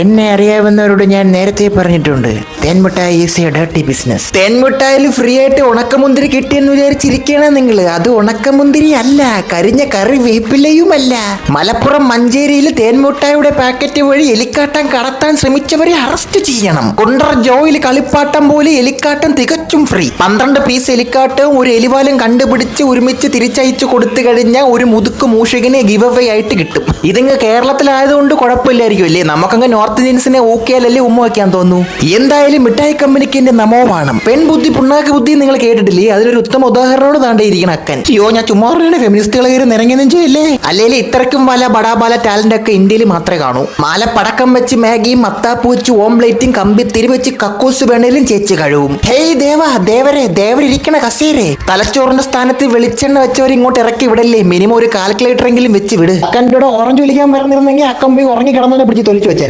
എന്നെ അറിയാവുന്നവരോട് ഞാൻ നേരത്തെ പറഞ്ഞിട്ടുണ്ട്, തേൻമുട്ടായി ഈസ് എ ഡർട്ടി ബിസിനസ്. തേൻമുട്ടായിൽ ഫ്രീ ആയിട്ട് ഉണക്കമുന്തിരി കിട്ടിയെന്ന് വിചാരിച്ചിരിക്കണം നിങ്ങൾ. അത് ഉണക്കമുന്തിരി അല്ല, കരിഞ്ഞ കറി വേപ്പിലയുമല്ല. മലപ്പുറം മഞ്ചേരിയിൽ തേൻമുട്ടായുടെ പാക്കറ്റ് വഴി എലിക്കാട്ടം കടത്താൻ ശ്രമിച്ചവരെ അറസ്റ്റ് ചെയ്യണം. കുണ്ടറ ജോയിൽ കളിപ്പാട്ടം പോലെ എലിക്കാട്ടം തികച്ചും ഫ്രീ. 12 പീസ് എലിക്കാട്ടവും ഒരു എലിവാലും കണ്ടുപിടിച്ച് ഒരുമിച്ച് തിരിച്ചയച്ചു കൊടുത്തു കഴിഞ്ഞാൽ ഒരു മുതുക്ക് മൂഷികനെ ഗിവ് അവേ ആയിട്ട് കിട്ടും. ഇതിങ്ങ് കേരളത്തിലായതുകൊണ്ട് കുഴപ്പമില്ലായിരിക്കും അല്ലേ? നമുക്കങ്ങ് നോർത്ത് ഇന്ത്യൻസിനെ ഊക്കിയാലല്ലേ ഉമ്മ വയ്ക്കാൻ തോന്നുന്നു. എന്തായാലും മിഠായി കമ്പനിക്ക് എന്റെ നമോവാണം. പെൺബുദ്ധി പുണ്ണാക്ക് ബുദ്ധി നിങ്ങൾ കേട്ടിട്ടില്ലേ? അതിലൊരു ഉത്തമ ഉദാഹരണോട് താണ്ടേയിരിക്കണം അക്കൻ. അയ്യോ, ഞാൻ ചുമ്മാ ഫെമിനിസ്റ്റുകളെ കയറി നിറങ്ങിയെന്നും ചെയ്യല്ലേ. അല്ലെങ്കിൽ ഇത്രയ്ക്കും വല്ല ബടാബാല ടാലന്റ് ഒക്കെ ഇന്ത്യയിൽ മാത്രമേ കാണൂ. മാല പടക്കം വെച്ച് മാഗിയും മത്താപ്പ് വെച്ച് ഓംപ്ലേറ്റും കമ്പി തിരിവെച്ച് കക്കൂസ് വേണേലും ചേച്ച് കഴിവും. ഹേയ് ദേവരിക്കണ കസേരെ, തലച്ചോറിന്റെ സ്ഥാനത്ത് വെളിച്ചെണ്ണ വെച്ചവർ ഇങ്ങോട്ട് ഇറക്കി വിടല്ലേ. മിനിമം ഒരു കാൽക്കുലേറ്റർ എങ്കിലും വെച്ച് വിട്. അക്കൻ്റെ ഓറഞ്ച് വിളിക്കാൻ പറഞ്ഞിരുന്നെങ്കിൽ അക്കം പോയി ഉറങ്ങി കിടന്നതിനെ പിടിച്ച് തൊലിച്ചു വെച്ചേ.